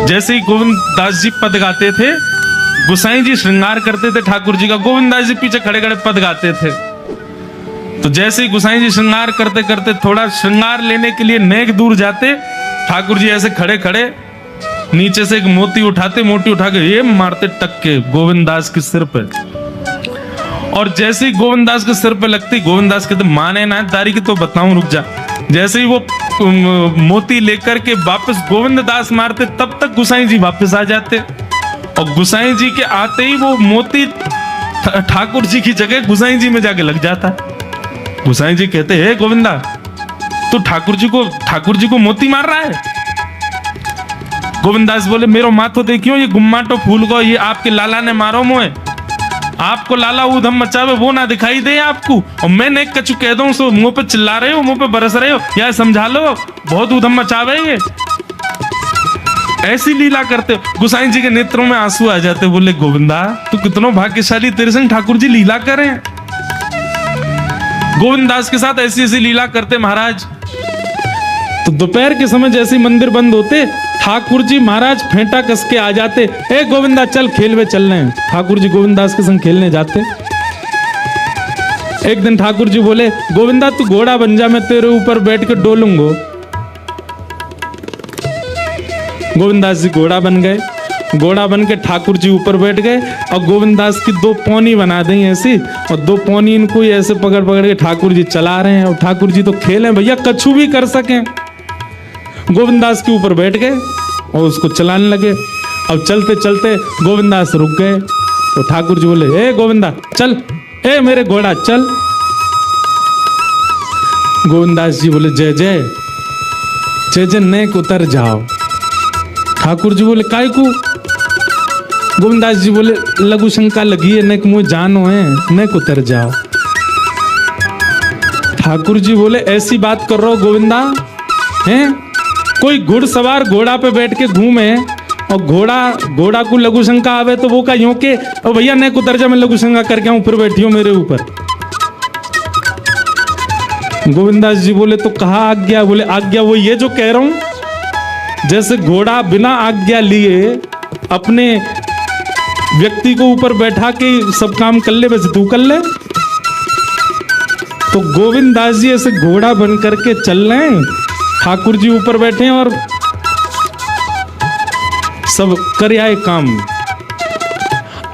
जैसे ही गोविंद दास जी पद गाते थे, गोसाई जी श्रृंगार करते थे ठाकुर जी का, गोविंद दास जी पीछे खड़े खड़े पद गाते थे। तो जैसे ही गोसाई जी श्रृंगार करते करते थोड़ा श्रृंगार लेने के लिए नेक दूर जाते, ठाकुर जी ऐसे खड़े खड़े नीचे से एक मोती उठाते, मोती उठा के ये मारते टक्के गोविंद दास के सिर पे। और जैसे ही गोविंद दास के सिर पे लगती, गोविंद दास कहते माने ना तारी की तो बताऊं, रुक जा। जैसे ही वो मोती लेकर के वापस गोविंद दास मारते, तब तक गोसाई जी वापस आ जाते। और गोसाई जी के आते ही वो मोती ठाकुर जी की जगह गोसाई जी में जाके लग जाता। गोसाई जी कहते हे गोविंदा, तू ठाकुर जी को मोती मार रहा है? गोविंद दास बोले मेरो माथो देखियो, ये गुम्माटो फूल को ये आपके लाला ने मारो मोए। आपको लाला ऊधम मचावे वो ना दिखाई दे आपको, और मैं एक कछु कह दूं सो मुंह पे चिल्ला रहे हो, मुंह पे बरस रहे हो, या समझा लो बहुत ऊधम मचावे ये। ऐसी लीला करते हो। गोसाई जी के नेत्रों में आंसू आ जाते, बोले गोविंदा तू कितना भाग्यशाली, तेरे संग ठाकुर जी लीला करें। गोविंद दास के साथ ऐसी ऐसी लीला करते महाराज। तो दोपहर के समय जैसे मंदिर बंद होते, ठाकुर जी महाराज फेंटा कस के आ जाते, ए गोविंदा चल खेल में चल रहे हैं। ठाकुर जी गोविंद दास के संग खेलने जाते। एक दिन ठाकुर जी बोले गोविंदा तू घोड़ा बन जा, मैं तेरे ऊपर बैठ के डोलूंगा। गोविंद दास जी घोड़ा बन गए। घोड़ा बन के ठाकुर जी ऊपर बैठ गए और गोविंद दास की दो पौनी बना दी ऐसी, और दो पौनी इनको ऐसे पकड़ पकड़ के ठाकुर जी चला रहे हैं। और ठाकुर जी तो खेले भैया, कछु भी कर सकें। गोविंद दास के ऊपर बैठ गए और उसको चलाने लगे। अब चलते चलते गोविंद दास रुक गए, तो ठाकुर जी बोले ए गोविंदा चल, ए मेरे घोड़ा चल। गोविंद दास जी बोले जय जय जय जय, नेक उतर जाओ। ठाकुर जी बोले काय को? गोविंद दास जी बोले लघु शंका लगी है, नेक मुझे जानो है, नेक उतर जाओ। ठाकुर जी बोले ऐसी बात कर रहे हो गोविंदा हैं? कोई घुड़सवार घोड़ा पे बैठ के घूमे और घोड़ा को लघु शंका आवे तो वो का यूं के ओ भैया नेक उतर जा, मैं लघु शंका करके आऊं, फिर बैठियो मेरे ऊपर। गोविंद दास जी बोले तो कहा आज्ञा? बोले आज्ञा वो ये जो कह रहा हूं, जैसे घोड़ा बिना आज्ञा लिए अपने व्यक्ति को ऊपर बैठा के सब काम कर ले, वैसे तू कर ले। तो गोविंद दास जी ऐसे घोड़ा बन करके चल रहे हैं, ठाकुर जी ऊपर बैठे हैं और सब कर आए काम।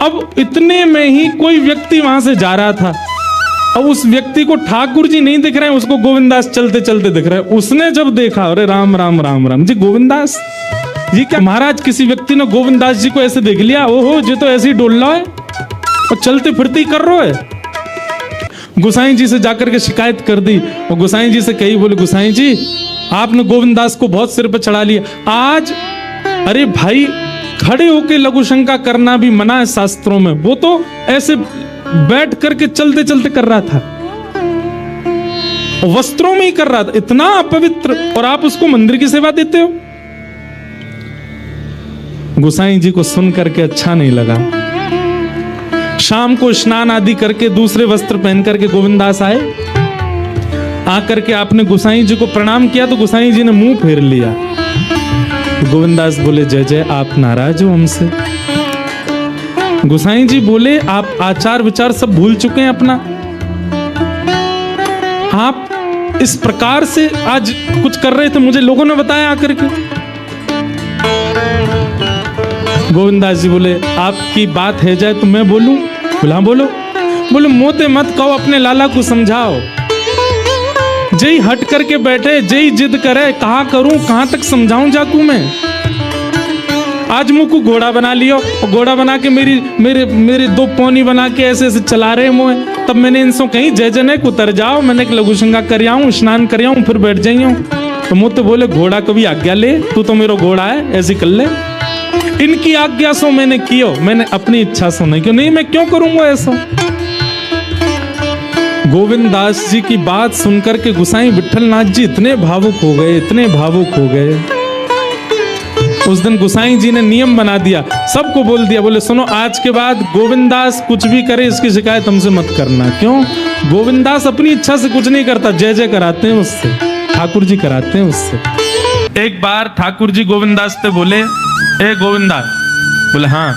अब इतने में ही कोई व्यक्ति वहां से जा रहा था। अब उस व्यक्ति को ठाकुर जी नहीं दिख रहे हैं, उसको गोविंद दास चलते चलते दिख रहे हैं। उसने जब देखा, अरे राम राम राम राम जी, गोविंद दास जी क्या महाराज? किसी व्यक्ति ने गोविंद दास जी को ऐसे देख लिया, ओहो जी तो ऐसे ही डोल रहा है और चलते फिरते ही कर रहा है। गोसाई जी से जाकर के शिकायत कर दी और गोसाई जी से कही, बोले गोसाई जी आपने गोविंद दास को बहुत सिर पे चढ़ा लिया आज। अरे भाई खड़े होके लघु शंका करना भी मना है शास्त्रों में, वो तो ऐसे बैठ करके चलते चलते कर रहा था, वस्त्रों में ही कर रहा था, इतना अपवित्र, और आप उसको मंदिर की सेवा देते हो। गोसाई जी को सुन करके अच्छा नहीं लगा। शाम को स्नान आदि करके दूसरे वस्त्र पहन करके गोविंद दास आए। आकर के आपने गोसाई जी को प्रणाम किया तो गोसाई जी ने मुंह फेर लिया। गोविंद दास बोले जय जय, आप नाराज हो हमसे? गोसाई जी बोले आप आचार विचार सब भूल चुके हैं अपना, आप इस प्रकार से आज कुछ कर रहे थे, मुझे लोगों ने बताया आकर के। गोविंद दास जी बोले आपकी बात है जाए तो मैं बोलूं? बोला बोलो। बोले मोते मत कहो, अपने लाला को समझाओ। जय हट करके बैठे, जय जिद करे, कहा करूं कहां तक समझाऊं जाकू मैं? आज मुझको घोड़ा बना लियो और घोड़ा बना के मेरे दो पौनी बना के ऐसे ऐसे चला रहे मोए। तब मैंने इनसे कही जय जय उतर जाओ, मैंने एक लघु शंका कर आऊं, स्नान कर आऊं, फिर बैठ जाइयो। तो मुझे बोले घोड़ा कभी आज्ञा ले, तू तो मेरा घोड़ा है, ऐसी कर ले। इनकी आज्ञा सो मैंने कियो, मैंने अपनी इच्छा सो नहीं क्यों? नहीं मैं क्यों करूंगा ऐसा? गोविंद दास जी की बात सुनकर के गोसाई विठलनाथ जी इतने भावुक हो गए, इतने भावुक हो गए। उस दिन गोसाई जी ने नियम बना दिया, सबको बोल दिया, बोले सुनो आज के बाद गोविंद दास कुछ भी करे इसकी शिकायत हमसे मत करना। क्यों? गोविंद दास अपनी इच्छा से कुछ नहीं करता, जय जय कराते हैं उससे, ठाकुर जी कराते हैं उससे। एक बार ठाकुर जी गोविंदास से बोले, ए गोविंदास, बोले हाँ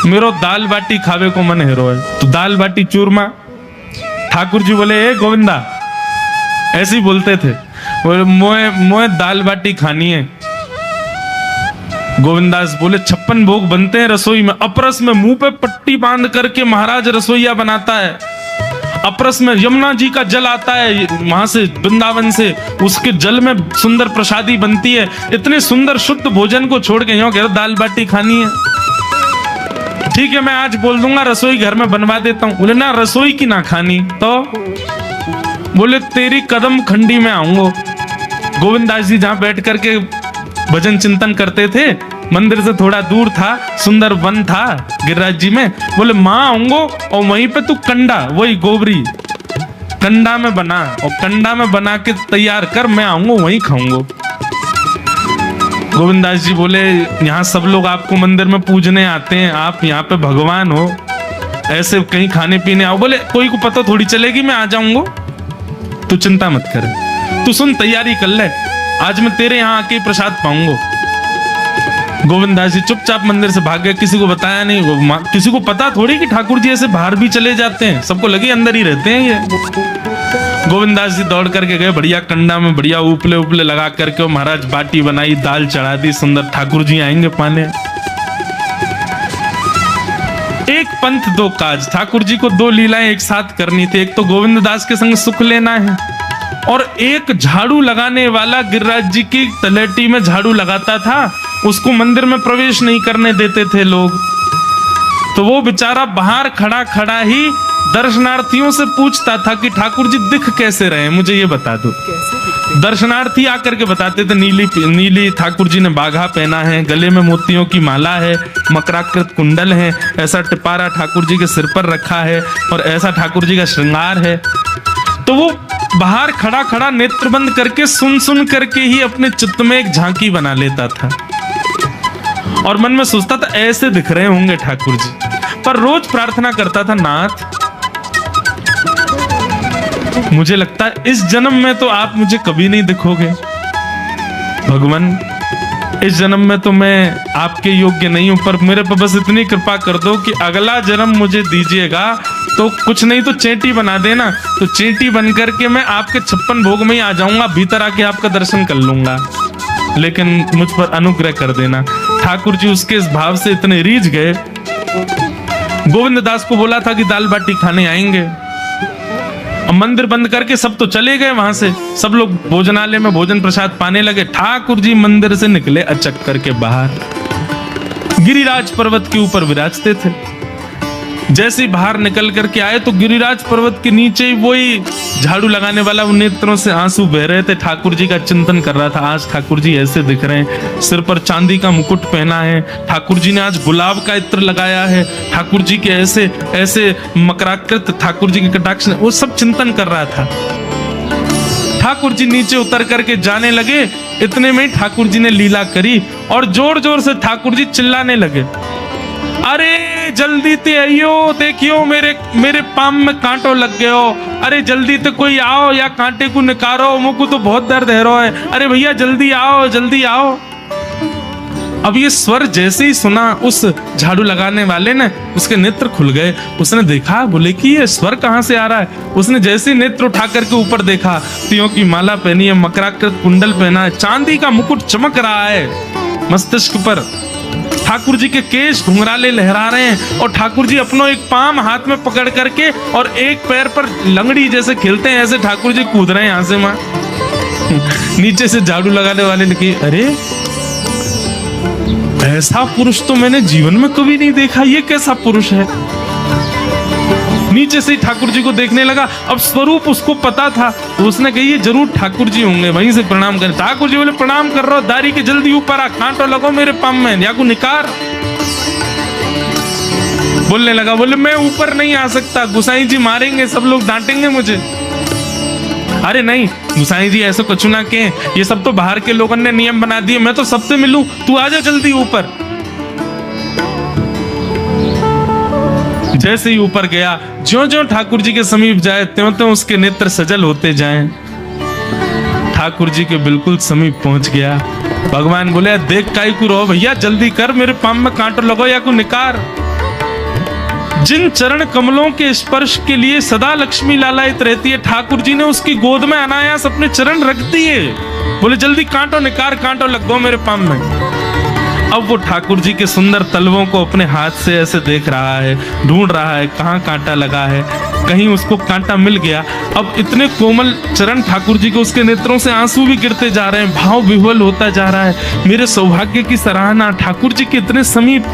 मेरो दाल बाटी खावे को मन हेरो है, तो दाल बाटी चूरमा। ठाकुर जी बोले, ए गोविंदा, ऐसे ही बोलते थे, बोले मोए दाल बाटी खानी है। गोविंदास बोले 56 भोग बनते हैं रसोई में, अपरस में मुंह पे पट्टी बांध करके महाराज रसोईया बनाता है, अपरस में यमुना जी का जल आता है वहां से वृंदावन से, उसके जल में सुंदर प्रसादी बनती है। इतने सुंदर शुद्ध भोजन को छोड़ के यूं कह रहे दाल बाटी खानी है। ठीक है, मैं आज बोल दूंगा रसोई घर में बनवा देता हूं। बोले ना, रसोई की ना खानी तो बोले तेरी कदम खंडी में आऊंगा। गोविंदास जी जहां बैठ करके भजन चिंतन करते थे, मंदिर से थोड़ा दूर था, सुंदर वन था गिरिराज जी में। बोले मां आऊंगो और वहीं पे तू कंडा, वही गोबरी कंडा में बना, और कंडा में बना के तैयार कर, मैं आऊंगा वहीं खाऊंगा। गोविंदास जी बोले यहाँ सब लोग आपको मंदिर में पूजने आते हैं, आप यहाँ पे भगवान हो, ऐसे कहीं खाने पीने आओ। बोले कोई को पता थोड़ी चलेगी, मैं आ जाऊंगा, तू चिंता मत कर, तू सुन तैयारी कर ले, आज मैं तेरे यहाँ आके प्रसाद पाऊंगा। गोविंदास जी चुपचाप मंदिर से भाग गए, किसी को बताया नहीं। किसी को पता थोड़ी कि ठाकुर जी ऐसे बाहर भी चले जाते हैं, सबको लगे अंदर ही रहते हैं ये। गोविंदास जी दौड़ करके गए, बढ़िया कंडा में बढ़िया उपले उपले लगा करके महाराज बाटी बनाई, दाल चढ़ा दी, सुंदर ठाकुर जी आएंगे पाने। एक पंथ दो काज, ठाकुर जी को दो लीलाएं एक साथ करनी थी, एक तो गोविंददास के संग सुख लेना है, और एक झाड़ू लगाने वाला गिरिराज जी की तलेटी में झाड़ू लगाता था, उसको मंदिर में प्रवेश नहीं करने देते थे लोग। तो वो बेचारा बाहर खड़ा खड़ा ही दर्शनार्थियों से पूछता था कि ठाकुर जी दिख कैसे रहे, मुझे ये बता दो। दर्शनार्थी आकर के बताते थे नीली ठाकुर जी ने बाघा पहना है, गले में मोतियों की माला है, मकराकृत कुंडल है, ऐसा टिपारा ठाकुर जी के सिर पर रखा है, और ऐसा ठाकुर जी का श्रृंगार है। तो वो बाहर खड़ा खड़ा नेत्र बंद करके सुन सुन करके ही अपने चित्त में एक झांकी बना लेता था, और मन में सोचता था ऐसे दिख रहे होंगे ठाकुर जी। पर रोज प्रार्थना करता था, नाथ मुझे लगता है इस जन्म में तो आप मुझे कभी नहीं दिखोगे, भगवान इस जन्म में तो मैं आपके योग्य नहीं हूं, पर मेरे पर बस इतनी कृपा कर दो कि अगला जन्म मुझे दीजिएगा, तो कुछ नहीं तो चेटी बना देना, तो चेटी बन करके मैं आपके 56 भोग में ही आ जाऊंगा, भीतर आके आपका दर्शन कर लूंगा, लेकिन मुझ पर अनुग्रह कर देना। ठाकुर जी उसके इस भाव से इतने रीझ गए। गोविंददास को बोला था कि दाल बाटी खाने आएंगे, अब मंदिर बंद करके सब तो चले गए वहां से, सब लोग भोजनालय में भोजन प्रसाद पाने लगे। ठाकुर जी मंदिर से निकले अचक करके बाहर, गिरिराज पर्वत के ऊपर विराजते थे। जैसे ही बाहर निकल करके आए तो गिरिराज पर्वत के नीचे ही वही झाड़ू लगाने वाला नेत्रों से आंसू बह रहे थे, ठाकुर जी का चिंतन कर रहा था। आज ठाकुर जी ऐसे दिख रहे हैं, सिर पर चांदी का मुकुट पहना है, ठाकुर जी ने आज गुलाब का इत्र लगाया है, ठाकुर जी के ऐसे ऐसे मकराकृत ठाकुर जी के कटाक्ष, वो सब चिंतन कर रहा था। ठाकुर जी नीचे उतर करके जाने लगे, इतने में ठाकुर जी ने लीला करी और जोर जोर से ठाकुर जी चिल्लाने लगे, अरे जल्दी ते आइयो, देखियो मेरे पाम में कांटो लग गयो, अरे जल्दी ते कोई आओ या कांटे को निकारो, मुझको तो बहुत दर्द है रो है, अरे भैया जल्दी आओ जल्दी आओ। अब ये स्वर जैसे ही सुना उस झाड़ू लगाने वाले ने, उसके नेत्र खुल गए, उसने देखा, बोले कि ये स्वर कहाँ से आ रहा है। उसने जैसे ही नेत्र उठा करके ऊपर देखा, तियों की माला पहनी है, मकराकृत कुंडल पहना है, चांदी का मुकुट चमक रहा है मस्तिष्क पर, ठाकुर जी के केश घुंघराले लहरा रहे हैं, और ठाकुर जी अपनो एक पाम हाथ में पकड़ करके और एक पैर पर लंगड़ी जैसे खेलते हैं, ऐसे ठाकुर जी कूद रहे हैं यहां से मां। नीचे से झाड़ू लगाने वाले ने कहा, अरे ऐसा पुरुष तो मैंने जीवन में कभी नहीं देखा, ये कैसा पुरुष है। नीचे से ठाकुर जी को देखने लगा, अब स्वरूप उसको पता था, तो उसने कही ये जरूर ठाकुर जी होंगे, वहीं से प्रणाम करें। ठाकुर जी बोले प्रणाम कर रहा हूं, दारी के जल्दी ऊपर आ, कांटो लगो मेरे पाम में, या को निकार। बोलने लगा, बोले मैं ऊपर नहीं आ सकता, गुसाई जी मारेंगे, सब लोग डांटेंगे मुझे। अरे नहीं गुसाई जी ऐसे कुछ ना के, ये सब तो बाहर के लोगों ने नियम बना दिए, मैं तो सबसे मिलूं, तू आ जा जल्दी ऊपर। जैसे ही ऊपर गया, ज्यों ज्यों ठाकुर जी के समीप जाए त्यों त्यों उसके नेत्र सजल होते जाएं। ठाकुर जी के बिल्कुल समीप पहुंच गया। भगवान बोले देख काई को रो भैया, जल्दी कर, मेरे पाम में कांटो लगो या को निकार। जिन चरण कमलों के स्पर्श के लिए सदा लक्ष्मी लालायित रहती है, ठाकुर जी ने उसकी गोद में अनायास अपने चरण रख दिए। बोले जल्दी कांटो निकार, कांटो लग गो मेरे पाम में। अब वो ठाकुर जी के सुंदर तलवों को अपने हाथ से ऐसे देख रहा है, ढूंढ रहा है कहाँ कांटा लगा है। कहीं उसको कांटा मिल गया। अब इतने कोमल चरण ठाकुर जी के, उसके नेत्रों से आंसू भी गिरते जा रहे हैं, भाव विह्वल होता जा रहा है। मेरे सौभाग्य की सराहना, ठाकुर जी के इतने समीप।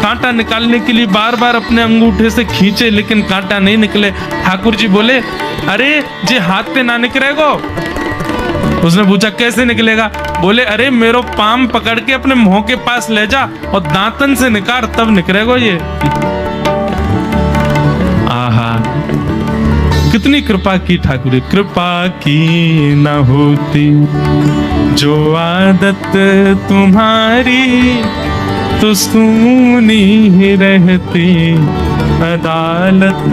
कांटा निकालने के लिए बार बार अपने अंगूठे से खींचे, लेकिन कांटा नहीं निकले। ठाकुर जी बोले अरे जे हाथ पे ना निकलेगो। उसने पूछा कैसे निकलेगा? बोले अरे मेरो पाम पकड़ के अपने मुंह के पास ले जा और दांतन से निकाल, तब निकलेगो ये। आहा, कितनी कृपा की ठाकुर। कृपा की न होती जो आदत तुम्हारी, तो सुनी ही रहती अदालत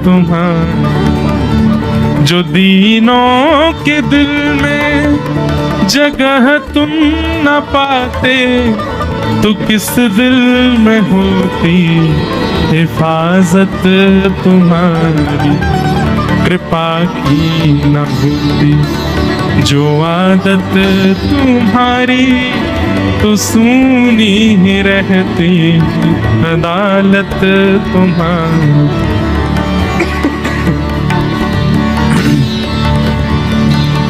तुम्हारी। जो दीनों के दिल में जगह तुम न पाते, तो किस दिल में होती हिफाजत तुम्हारी। कृपा की न होती जो आदत तुम्हारी, तो सुनी ही रहती अदालत तुम्हारी।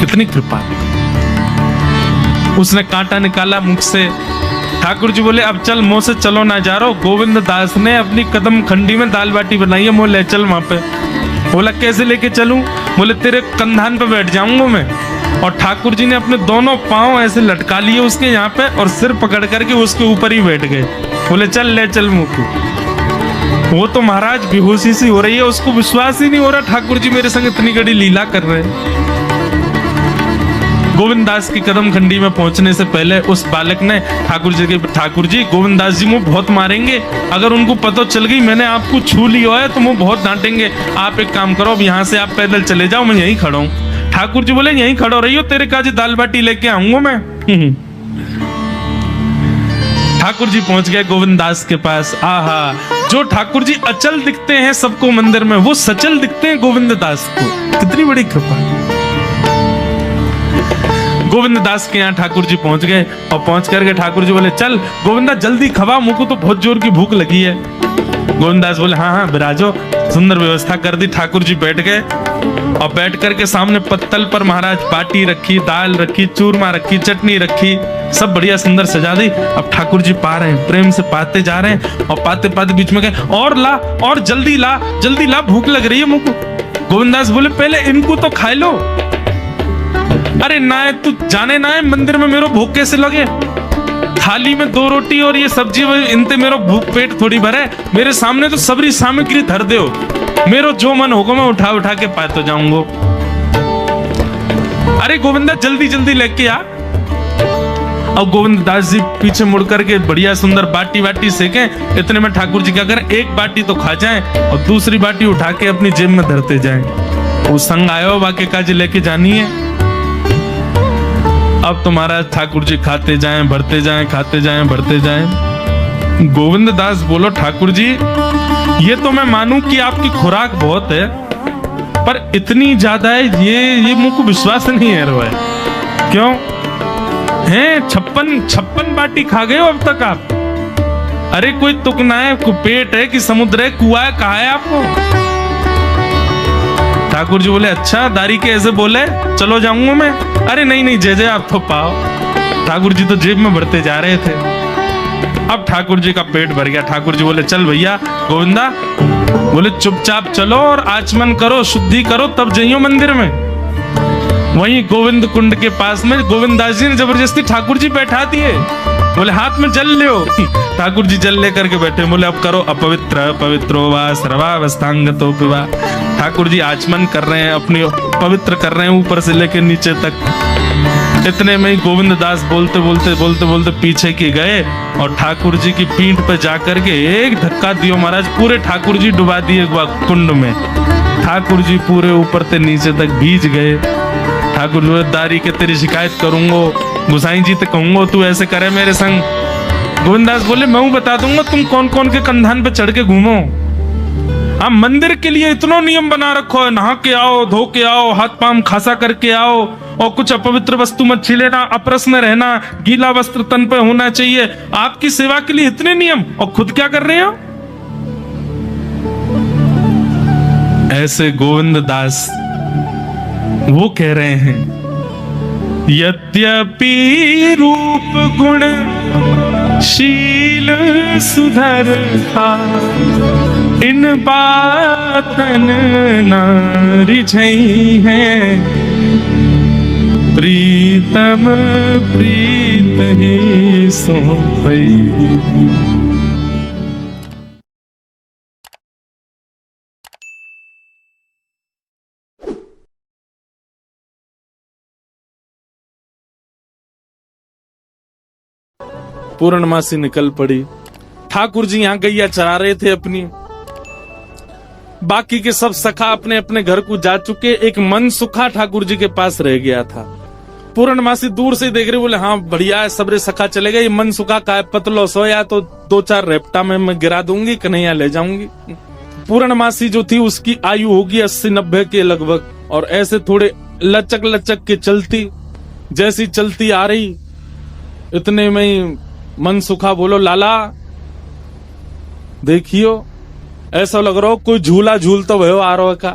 कितनी कृपा। उसने कांटा निकाला मुख से। ठाकुर जी बोले अब चल, मुंह से चलो ना जा रहा। गोविंद दास ने अपनी कदम खंडी में दाल बाटी बनाई है, मुँह ले चल वहां पे। बोला कैसे लेके चलूं? बोले तेरे कंधान पे बैठ जाऊंगा मैं। और ठाकुर जी ने अपने दोनों पांव ऐसे लटका लिए उसके यहाँ पे और सिर पकड़ करके उसके ऊपर ही बैठ गए। बोले चल ले चल मुंह। वो तो महाराज बेहोशी सी हो रही है, उसको विश्वास ही नहीं हो रहा ठाकुर जी मेरे संग इतनी बड़ी लीला कर रहे हैं। गोविंद दास की कदम खंडी में पहुंचने से पहले उस बालक ने ठाकुर जी गोविंद दास जी मुझे बहुत मारेंगे, अगर उनको पता चल गई मैंने आपको छू लिया है तो मुझे बहुत डांटेंगे। आप एक काम करो, अब यहाँ से आप पैदल चले जाओ, मैं यहीं खड़ा हूँ। ठाकुर जी बोले यहीं खड़ो रही हो, तेरे काजी दाल बाटी लेके आऊंगा मैं। ठाकुर जी पहुंच गए गोविंद दास के पास। आहा, जो ठाकुर जी अचल दिखते हैं सबको मंदिर में, वो सचल दिखते हैं गोविंद दास को। कितनी बड़ी कृपा। गोविंद दास के यहाँ ठाकुर जी पहुंच गए और पहुंच करके ठाकुर जी बोले चल गोविंदा जल्दी खवा, मुझको तो बहुत जोर की भूख लगी है। गोविंद दास बोले हाँ हाँ बिराजो। सुंदर व्यवस्था कर दी। ठाकुर जी बैठ गए और बैठ करके सामने पत्तल पर महाराज बाटी रखी, दाल रखी, चूरमा रखी, चटनी रखी, सब बढ़िया सुंदर सजा दी। अब ठाकुर जी पा रहे हैं, प्रेम से पाते जा रहे हैं और पाते पाते बीच में गए और ला और जल्दी ला, भूख लग रही है मुझको। गोविंद दास बोले पहले इनको तो खा लो। अरे ना तू जाने ना है मंदिर में मेरो भूख कैसे लगे? थाली में 2 रोटी और ये सब्जी, इनते मेरो भूख पेट थोड़ी भरे। मेरे सामने तो सबरी सामग्री धर दो, मेरो जो मन होगा मैं उठा उठा के पाते जाऊंगा। अरे गोविंदा जल्दी जल्दी लेके आ। अब गोविंद दास जी पीछे मुड़ करके बढ़िया सुंदर बाटी वाटी सेके। इतने में ठाकुर जी क्या करें, एक बाटी तो खा जाएं और दूसरी बाटी उठा के अपनी जेब में धरते जाएं। वो संग आयो बाकी काजी लेके जानी है। अब तो महाराज ठाकुर जी खाते जाएं भरते जाएं, खाते जाएं भरते जाएं। गोविंद दास बोलो ठाकुर जी ये तो मैं मानूं कि आपकी खुराक बहुत है, पर इतनी ज्यादा है ये मुझको विश्वास नहीं है रो है। क्यों हैं 56 बाटी खा गए हो अब तक आप? अरे कोई तुकना है, पेट है कि समुद्र है, कुआ है, कहा है आपको? ठाकुर जी बोले अच्छा दारी के ऐसे बोले, चलो जाऊंगा मैं। अरे नहीं जय आप तो पाओ। ठाकुर जी तो जेब में भरते जा रहे थे। अब ठाकुर जी का पेट भर गया। ठाकुर जी बोले चल भैया गोविंदा, बोले चुपचाप चलो और आचमन करो, शुद्धि करो, तब जाइयो मंदिर में। वहीं गोविंद कुंड के पास में गोविंद दास जी ने जबरदस्ती ठाकुर जी बैठा दिए। बोले हाथ में जल ले। ठाकुर जी जल लेकर के बैठे। बोले अब करो अपवित्र पवित्रो वा सर्वावस्थांगतो पिवा। ठाकुर जी आचमन कर रहे हैं, अपनी पवित्र कर रहे हैं ऊपर से लेकर नीचे तक। इतने में ही गोविंद दास बोलते बोलते पीछे की गए और ठाकुर जी की पीठ पे जाकर के एक धक्का दियो महाराज, पूरे ठाकुर जी डुबा दिए कुंड में। ठाकुर जी पूरे ऊपर से नीचे तक भीज गए। ठाकुर दारी के तेरी शिकायत करूंगा, गुसाई जी तो कहूंगा तू ऐसे करे मेरे संग। गोविंदास बोले मैं बता दूंगा तुम कौन कौन के कंधान पे चढ़ के घूमो। हाँ, मंदिर के लिए इतना नियम बना रखो है, नहा के आओ, धो के आओ, हाथ पांव खासा करके आओ, और कुछ अपवित्र वस्तु मत छीलेना, अप्रश्न रहना, गीला वस्त्र तन पे होना चाहिए। आपकी सेवा के लिए इतने नियम, और खुद क्या कर रहे हो? ऐसे गोविंद दास वो कह रहे हैं, यद्यपि रूप गुण शील सुधरता, इन बातन न रिझई है, प्रीतम प्रीत ही सोई। पूर्णमासी निकल पड़ी। ठाकुर जी यहाँ गैया चरा रहे थे अपनी, बाकी के सब सखा अपने अपने घर को जा चुके, एक मन सुखा ठाकुर जी के पास रह गया था। पूर्णमासी दूर से देख रहे, बोले हाँ बढ़िया है, सबरे सखा चले गए, मन सुखा का पतलो सोया तो 2-4 रेपटा में मैं गिरा दूंगी, कन्हैया ले जाऊंगी। पूर्णमासी जो थी उसकी आयु होगी 80-90 के लगभग, और ऐसे थोड़े लचक लचक के चलती, जैसी चलती आ रही इतने में ही मन सुखा बोलो, लाला देखियो ऐसा लग रहा हो कोई झूला झूल तो भयो आ रहा का।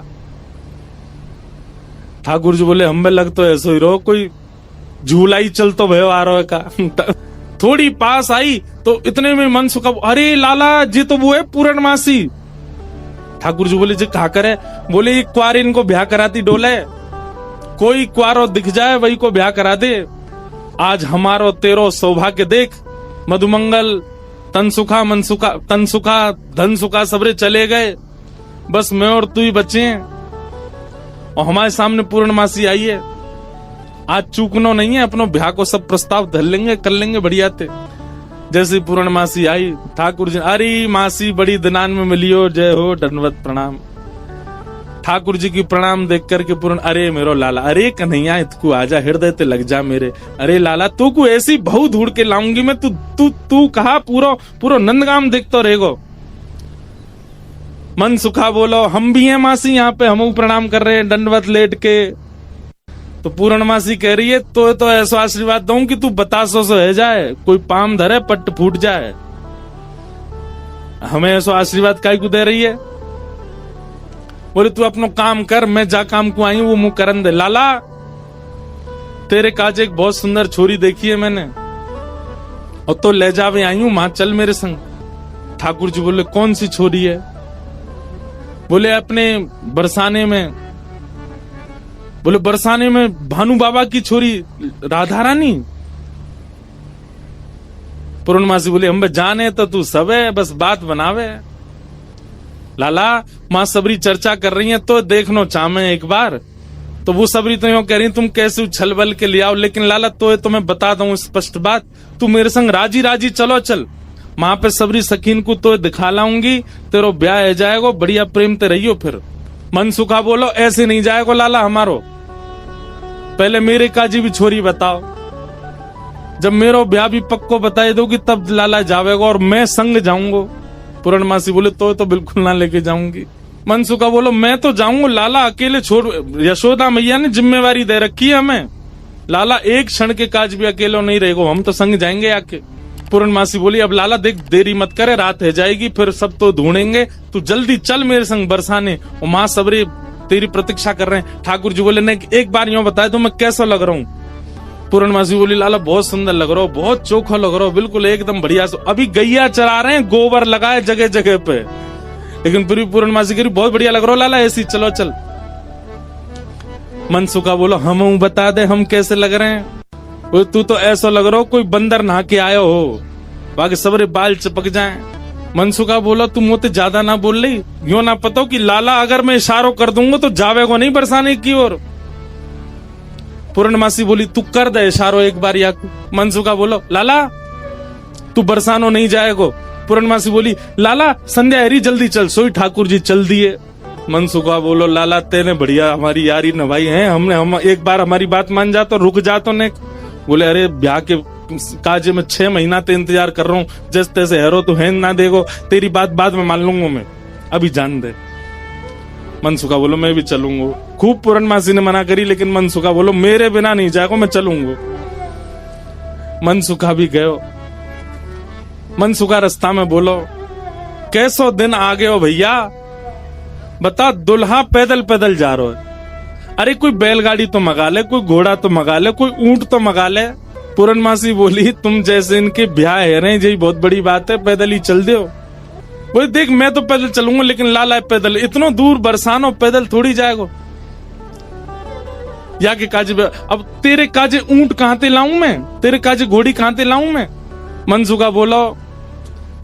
ठाकुर जी बोले हमें लग तो ऐसा ही रहो कोई झूला ही चल तो भयो आ रहा का। थोड़ी पास आई तो इतने में मन सुखा, अरे लाला जी तो वो है पूर्णमासी। ठाकुर जी बोले जी कहा करे? बोले ये क्वार इनको ब्याह कराती डोले, कोई क्वारो दिख जाए वही को ब्याह करा दे। आज हमारो तेरो सौभाग्य देख, मधुमंगल तनसुखा मनसुखा तनसुखा धनसुखा सबरे चले गए, बस मैं और तू ही बचे हैं, और हमारे सामने पूर्णमासी आई है। आज चूकनो नहीं है, अपनो ब्याह को सब प्रस्ताव धर लेंगे, कर लेंगे बढ़िया थे। जैसे पूर्णमासी आई, ठाकुर जी अरे मासी बड़ी दिनान में मिलियो, जय हो, दंडवत प्रणाम। ठाकुर जी की प्रणाम देख करके पूर्ण, अरे मेरो लाला, अरे कन्हैया इतकू आजा, हृदय ते लग जा मेरे, अरे लाला तू को ऐसी बहु ढूंढ के लाऊंगी मैं, तू कहा पूरा नंदगाम देखते रहेगो। मन सुखा बोलो हम भी हैं मासी, यहाँ पे हम प्रणाम कर रहे हैं दंडवत लेट के। तो पूर्णमासी कह रही है तो ऐसा आशीर्वाद दूं कि तू बतासो सो है जाए, कोई पाम धरे पट्ट फूट जाए। हमें ऐसा आशीर्वाद काय को दे रही है? बोले तू अपनो काम कर, मैं जा काम को आई हूं वो मुंह करन दे। लाला तेरे काज एक बहुत सुंदर छोरी देखी है मैंने, और तो ले जावे आई हूं, मां चल मेरे संग। ठाकुर जी बोले कौन सी छोरी है? बोले अपने बरसाने में। बोले बरसाने में भानु बाबा की छोरी राधा रानी? पूर्णमासी बोले हम जाने तो तू सब है, बस बात बनावे। लाला मां सबरी चर्चा कर रही है तो देखनो चाहे एक बार, तो वो सबरी तो यूं कह रही तुम कैसे उछल बल के ले आओ, लेकिन लाला तो मैं बता दूं स्पष्ट बात, तू मेरे संग राजी राजी चलो चल, वहां पे सबरी सकीन को तो दिखा लाऊंगी, तेरो ब्याह है जाएगो, बढ़िया प्रेम ते रहियो। फिर मन सुखा बोलो ऐसे नहीं जाएगो लाला हमारो, पहले मेरे काजी भी छोरी बताओ, जब मेरो ब्याह भी पक्को बताए दोगी तब लाला जावेगा और मैं संग जाऊंगो। पूर्णमासी बोले तो बिल्कुल ना लेके जाऊंगी। मनसुखा बोलो मैं तो जाऊंगा लाला, अकेले छोड़, यशोदा मैया ने जिम्मेवारी दे रखी है हमें, लाला एक क्षण के काज भी अकेलो नहीं रहेगो, हम तो संग जाएंगे आके। पूर्णमासी बोली अब लाला देख देरी मत करे, रात है जाएगी, फिर सब तो ढूंढेंगे, तू जल्दी चल मेरे संग बरसाने, और माँ सबरे तेरी प्रतीक्षा कर रहे हैं। ठाकुर जी बोले नहीं एक बार यूं बताए तो मैं कैसा लग रहा हूँ? पूर्णमासी बोली लाला बहुत सुंदर लग रहा हो, बहुत चोखा लग रहा हो, बिल्कुल एकदम बढ़िया। अभी गैया चरा रहे हैं, गोबर लगाए जगह जगह पे, लेकिन फिर भी पूर्णमासी कह रही बहुत बढ़िया लग रहा हो लाला, ऐसी चलो चल। मनसुखा बोलो हम बता दे हम कैसे लग रहे हैं? तू तो ऐसा लग रहा हो कोई बंदर नहा के आयो हो, बाकी सबरे बाल चिपक जाए। मनसुखा बोलो तू मुझे ज्यादा ना बोल रही, यूं ना पता कि लाला अगर मैं इशारों कर दूंगा तो जावेगो नहीं बरसाने की ओर। पूर्णमासी बोली तू कर दे इशारों एक बार या। मनसुखा बोलो लाला तू बरसानो नहीं जाएगो। पूर्णमासी बोली लाला संध्या हरी जल्दी चल, सोई ठाकुर जी चल दिए। मनसुखा बोलो लाला तेने बढ़िया हमारी यारी नभाई है, हम एक बार हमारी बात मान जा तो रुक जा तो ने। बोले अरे ब्याह के काजे में 6 महीना ते इंतजार कर रहा हूँ, जैसे तैसे हेरो तो है ना, देखो तेरी बात बाद में मान लूंगा मैं, अभी जान दे। मनसुखा बोलो मैं भी चलूंगा। खूब पूर्णमासी ने मना करी, लेकिन मनसुखा बोलो मेरे बिना नहीं जाएगा, मैं चलूंगा। मनसुखा भी गयो। मनसुखा रास्ता में बोलो कैसो दिन आ गए हो भैया, बता दुल्हा पैदल पैदल जा रहा है, अरे कोई बैलगाड़ी तो मंगा ले, कोई घोड़ा तो मंगा ले, कोई ऊंट तो मंगा ले। पूरनमासी बोली तुम जैसे इनके ब्याह है रहे यही बहुत बड़ी बात है, पैदल ही चल दो। बोले देख मैं तो पैदल चलूंगा, लेकिन लाला पैदल इतना दूर बरसानो पैदल थोड़ी जाएगा। या के काजे अब तेरे काजे ऊंट कहां ते लाऊं मैं, तेरे काजे घोड़ी कहां ते लाऊं मैं। मनसुखा बोलो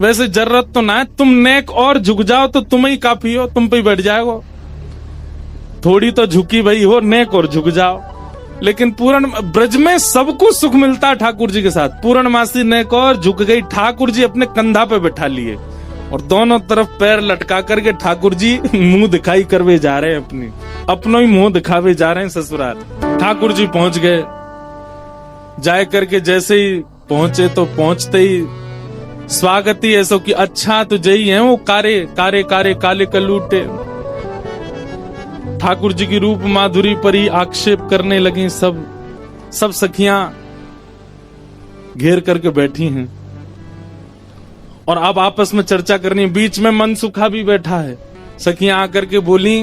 वैसे जरूरत तो ना है, तुम नेक और झुक जाओ तो तुम ही काफी हो, तुम पे ही बैठ जाएगा। थोड़ी तो झुकी भाई हो, नेक और झुक जाओ। लेकिन पूर्ण ब्रज में सबको सुख मिलता है ठाकुर जी के साथ। पूर्णमासी नेक और झुक गई, ठाकुर जी अपने कंधा पे बैठा लिए और दोनों तरफ पैर लटका करके ठाकुर जी मुंह दिखाई करवे जा रहे हैं, अपनों ही मुंह दिखावे जा रहे हैं ससुराल। ठाकुर जी पहुंच गए, जाए करके जैसे ही पहुंचे तो पहुंचते ही स्वागत ही ऐसा कि अच्छा तुझे ही है वो कारे कारे कारे काले कलूटे। ठाकुर जी की रूप माधुरी पर ही आक्षेप करने लगी सब सखियां घेर करके बैठी हैं और अब आपस में चर्चा करनी। बीच में मनसुखा भी बैठा है। सखियां आकर के बोली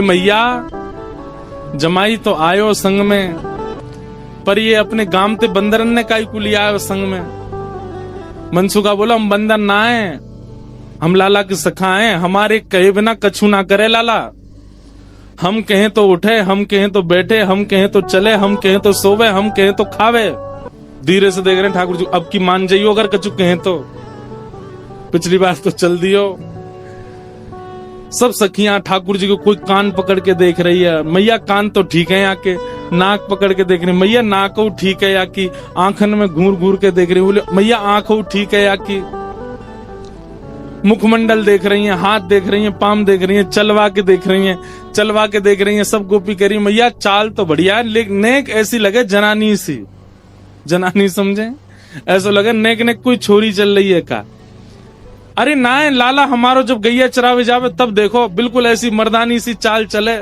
मैया जमाई तो आयो संग में, पर ये अपने गांव ते बंदरन ने काई को लिया आयो संग में। मनसुखा बोला हम बंदर ना है, हम लाला के सखा हैं, हमारे कहे बिना कछु ना करे लाला। हम कहें तो उठे, हम कहें तो बैठे, हम कहें तो चले, हम कहें तो सोवे, हम कहें तो खावे। धीरे से देख रहे हैं ठाकुर जी, अब की मान जाइयो अगर कछु कहें तो, पिछली बार तो चल दियो। सब सखियां ठाकुर जी को कोई कान पकड़ के देख रही है, मैया कान तो ठीक है, यहाँ के नाक पकड़ के देख रही, मैया नाक ठीक है, या की आंखन में घूर घूर के देख रही, बोले मैया आंख ठीक है, या की मुखमंडल देख रही हैं, हाथ देख रही हैं, पाम देख रही हैं, चलवा के देख रही हैं, चलवा के देख रही हैं। सब गोपी कह रही मैया चाल तो बढ़िया है, लेकिन नेक ऐसी लगे जनानी सी, जनानी समझे ऐसा लगे नेक नेक कोई छोरी चल रही है का। अरे ना है लाला, हमारो जब गैया चरावे जावे तब देखो बिल्कुल ऐसी मर्दानी सी चाल चले,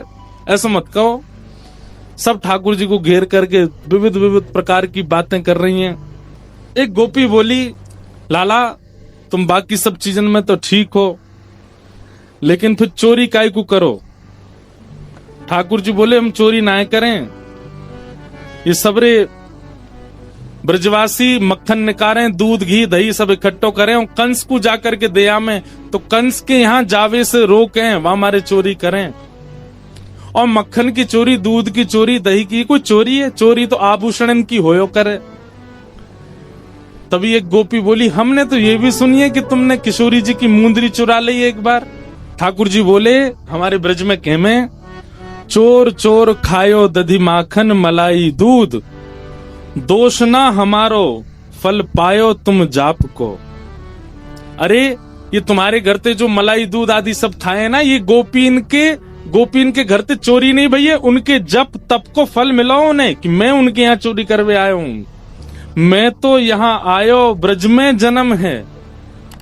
ऐसा मत कहो। सब ठाकुर जी को घेर करके विविध विविध प्रकार की बातें कर रही हैं। एक गोपी बोली लाला तुम बाकी सब चीजन में तो ठीक हो, लेकिन फिर चोरी काहे को करो। ठाकुर जी बोले हम चोरी ना करें, ये सबरे ब्रजवासी मक्खन निकालें, दूध घी दही सब इकट्ठो करें और कंस को जाकर के दया में, तो कंस के यहाँ जावे से रोकें, वहां हमारे चोरी करें। और मक्खन की चोरी, दूध की चोरी, दही की कोई चोरी है? चोरी तो आभूषण की होयो करे। तभी एक गोपी बोली हमने तो ये भी सुनी है कि तुमने किशोरी जी की मुंदरी चुरा ली एक बार। ठाकुर जी बोले हमारे ब्रज में कहमे चोर चोर खायो दधी माखन मलाई दूध, दोष ना हमारो फल पायो तुम जाप को। अरे ये तुम्हारे घर ते जो मलाई दूध आदि सब खाए ना, ये गोपीन के घर ते चोरी नहीं भैया, उनके जप तप को फल मिला उन्हें कि मैं उनके यहाँ चोरी करवे आया हूँ। मैं तो यहाँ आयो ब्रज में जन्म है,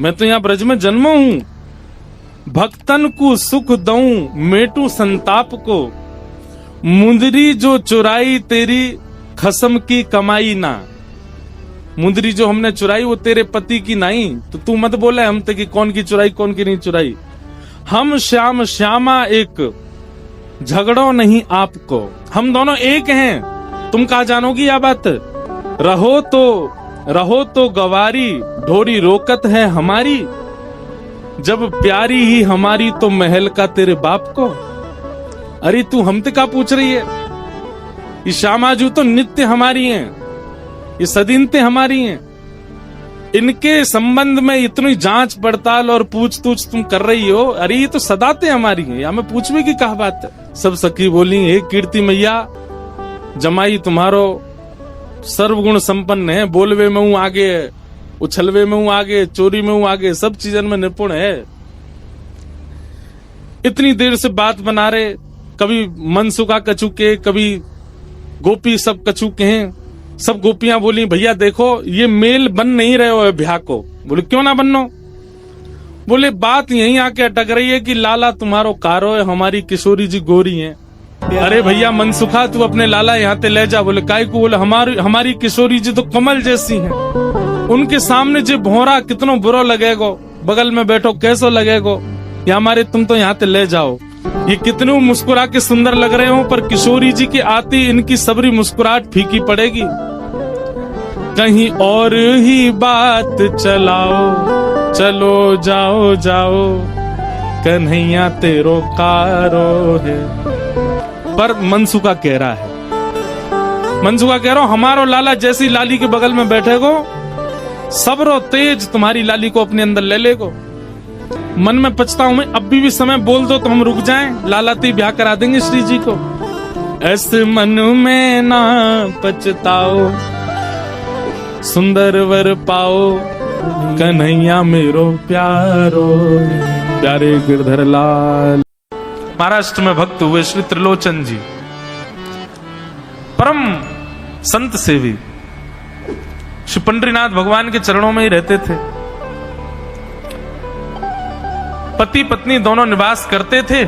मैं तो यहाँ ब्रज में जन्म हूँ। भक्तन को सुख दऊं मेटू संताप को, मुंदरी जो चुराई तेरी खसम की कमाई ना। मुंदरी जो हमने चुराई वो तेरे पति की नहीं, तो तू मत बोले हम ते कि कौन की चुराई कौन की नहीं चुराई। हम श्याम श्यामा एक, झगड़ो नहीं आपको, हम दोनों एक हैं, तुम कहा जानोगी यह बात। रहो तो गवारी ढोरी रोकत है हमारी, जब प्यारी ही हमारी तो महल का तेरे बाप को। अरे तू हमसे क्या पूछ रही है? ये श्यामाजू तो नित्य हमारी हैं, ये सदीनते हमारी हैं। इनके संबंध में इतनी जांच पड़ताल और पूछ तूछ तुम कर रही हो, अरे ये तो सदाते हमारी हैं, या मैं पूछवे की क्या बात है। सब सखी बोली हे कीर्ति मैया, जमाई तुम्हारो सर्वगुण संपन्न है, बोलवे में हूं आगे, उछलवे में हूं आगे, चोरी में हूं आगे, सब चीजन में निपुण है। इतनी देर से बात बना रहे, कभी मनसुखा कछु के, कभी गोपी सब कछु के हैं। सब गोपियां बोली भैया देखो ये मेल बन नहीं रहे हो ब्याह को। बोले क्यों ना बनो? बोले बात यहीं आके अटक रही है कि लाला तुम्हारो कारो है, हमारी किशोरी जी गोरी हैं। अरे भैया मनसुखा तू अपने लाला यहाँ ते ले जा। बोले काय को? बोले हमारी किशोरी जी तो कमल जैसी हैं, उनके सामने जो भौरा कितनो बुरा लगेगो, बगल में बैठो कैसो लगेगो, या हमारे तुम तो यहाँ ते ले जाओ। ये कितने मुस्कुरा के सुंदर लग रहे हो, पर किशोरी जी के आती इनकी सबरी मुस्कुराहट फीकी पड़ेगी। कहीं और ही बात चलाओ, चलो जाओ जाओ, कन्हैया तेरो कारो है। पर मनसुखा कह रहा है, मनसुखा कह रहा हूं हमारो लाला जैसी लाली के बगल में बैठेगो, सबरो तेज तुम्हारी लाली को अपने अंदर ले लेगो। मन में पछताऊं मैं, अब भी समय बोल दो तो हम रुक जाएं, लाला ते ब्याह करा देंगे श्री जी को। ऐसे मन में ना पछताओ, सुंदर वर पाओ, कन्हैया मेरो प्यारो, प्यारे गिरधर लाल। महाराष्ट्र में भक्त हुए श्री त्रिलोचन जी, परम संत सेवी, श्री पंडरीनाथ भगवान के चरणों में ही रहते थे। पति पत्नी दोनों निवास करते थे,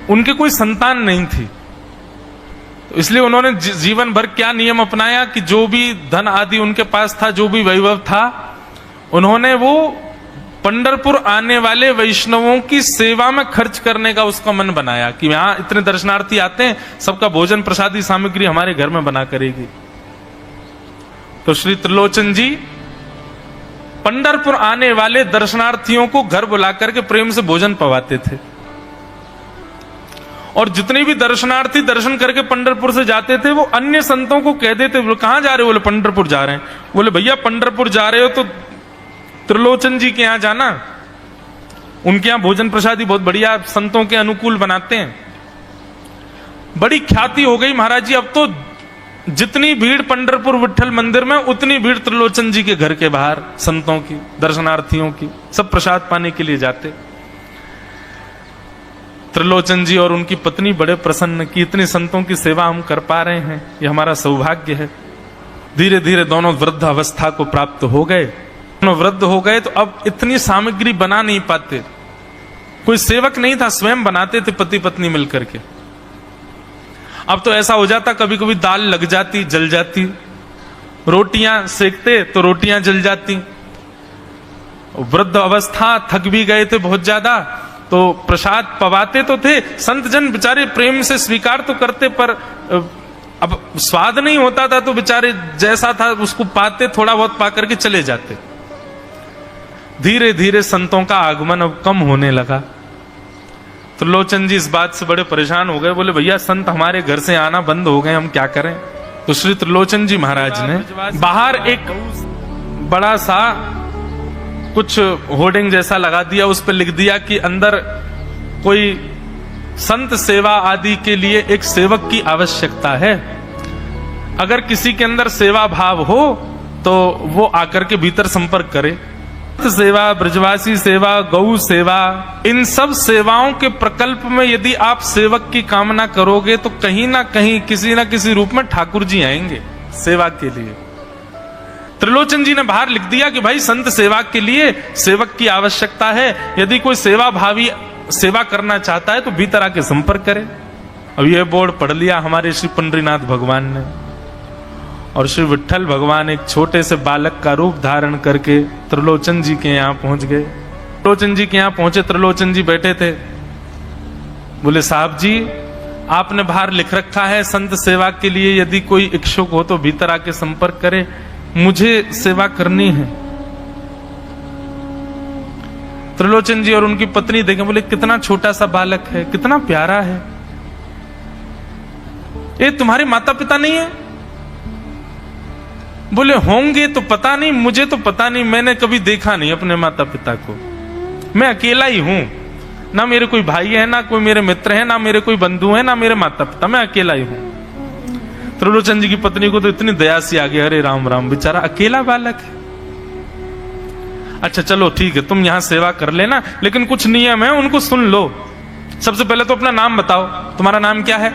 उनके कोई संतान नहीं थी, तो इसलिए उन्होंने जीवन भर क्या नियम अपनाया कि जो भी धन आदि उनके पास था, जो भी वैभव था, उन्होंने वो पंढरपुर आने वाले वैष्णवों की सेवा में खर्च करने का उसका मन बनाया कि यहाँ इतने दर्शनार्थी आते हैं, सबका भोजन प्रसादी सामग्री हमारे घर में बना करेगी। तो श्री त्रिलोचन जी पंढरपुर आने वाले दर्शनार्थियों को घर बुला करके प्रेम से भोजन पवाते थे। और जितने भी दर्शनार्थी दर्शन करके पंढरपुर से जाते थे, वो अन्य संतों को कह देते, बोले कहां जा रहे हो? बोले पंढरपुर जा रहे हैं। बोले भैया पंढरपुर जा रहे हो तो त्रिलोचन जी के यहां जाना, उनके यहां भोजन प्रसादी बहुत बढ़िया संतों के अनुकूल बनाते हैं। बड़ी ख्याति हो गई महाराज जी, अब तो जितनी भीड़ पंढरपुर विठल मंदिर में, उतनी भीड़ त्रिलोचन जी के घर के बाहर संतों की, दर्शनार्थियों की, सब प्रसाद पाने के लिए जाते। त्रिलोचन जी और उनकी पत्नी बड़े प्रसन्न कि इतने संतों की सेवा हम कर पा रहे हैं, ये हमारा सौभाग्य है। धीरे धीरे दोनों वृद्ध अवस्था को प्राप्त हो गए। दोनों वृद्ध हो गए तो अब इतनी सामग्री बना नहीं पाते, कोई सेवक नहीं था, स्वयं बनाते थे पति पत्नी मिलकर के। अब तो ऐसा हो जाता, कभी कभी दाल लग जाती, जल जाती, रोटियां सेकते तो रोटियां जल जाती। वृद्ध अवस्था, थक भी गए थे बहुत ज्यादा, तो प्रसाद पवाते तो थे, संत जन बेचारे प्रेम से स्वीकार तो करते, पर अब स्वाद नहीं होता था, तो बेचारे जैसा था उसको पाते, थोड़ा बहुत पा करके चले जाते। धीरे धीरे संतों का आगमन अब कम होने लगा। त्रिलोचन जी इस बात से बड़े परेशान हो गए, बोले भैया संत हमारे घर से आना बंद हो गए, हम क्या करें? तो श्री त्रिलोचन जी महाराज ने बाहर एक बड़ा सा कुछ होर्डिंग जैसा लगा दिया, उस पर लिख दिया कि अंदर कोई संत सेवा आदि के लिए एक सेवक की आवश्यकता है। अगर किसी के अंदर सेवा भाव हो तो वो आकर के भीतर संपर्क करे। सेवा, ब्रजवासी सेवा, गौ सेवा, इन सब सेवाओं के प्रकल्प में यदि आप सेवक की कामना करोगे तो कहीं ना कहीं किसी ना किसी रूप में ठाकुर जी आएंगे सेवा के लिए। त्रिलोचन जी ने बाहर लिख दिया कि भाई संत सेवा के लिए सेवक की आवश्यकता है, यदि कोई सेवा भावी सेवा करना चाहता है तो भीतर आके संपर्क करे। अब यह बोर्ड पढ़ लिया हमारे श्री पंडरीनाथ भगवान ने, और श्री विठल भगवान एक छोटे से बालक का रूप धारण करके त्रिलोचन जी के यहाँ पहुंच गए। त्रिलोचन जी के यहाँ पहुंचे, त्रिलोचन जी बैठे थे। बोले साहब जी, आपने बाहर लिख रखा है संत सेवा के लिए यदि कोई इच्छुक हो तो भीतर आके संपर्क करे, मुझे सेवा करनी है। त्रिलोचन जी और उनकी पत्नी देखें, बोले कितना छोटा सा बालक है, कितना प्यारा है, ये तुम्हारे माता पिता नहीं है? बोले होंगे तो पता नहीं, मुझे तो पता नहीं, मैंने कभी देखा नहीं अपने माता पिता को, मैं अकेला ही हूं, ना मेरे कोई भाई है, ना कोई मेरे मित्र है, ना मेरे कोई बंधु है, ना मेरे माता पिता, मैं अकेला ही हूं। त्रिलोचन जी की पत्नी को तो इतनी दया सी आ गई, अरे राम राम, बेचारा अकेला बालक है। अच्छा चलो ठीक है, तुम यहां सेवा कर लेना, लेकिन कुछ नियम है उनको सुन लो। सबसे पहले तो अपना नाम बताओ, तुम्हारा नाम क्या है?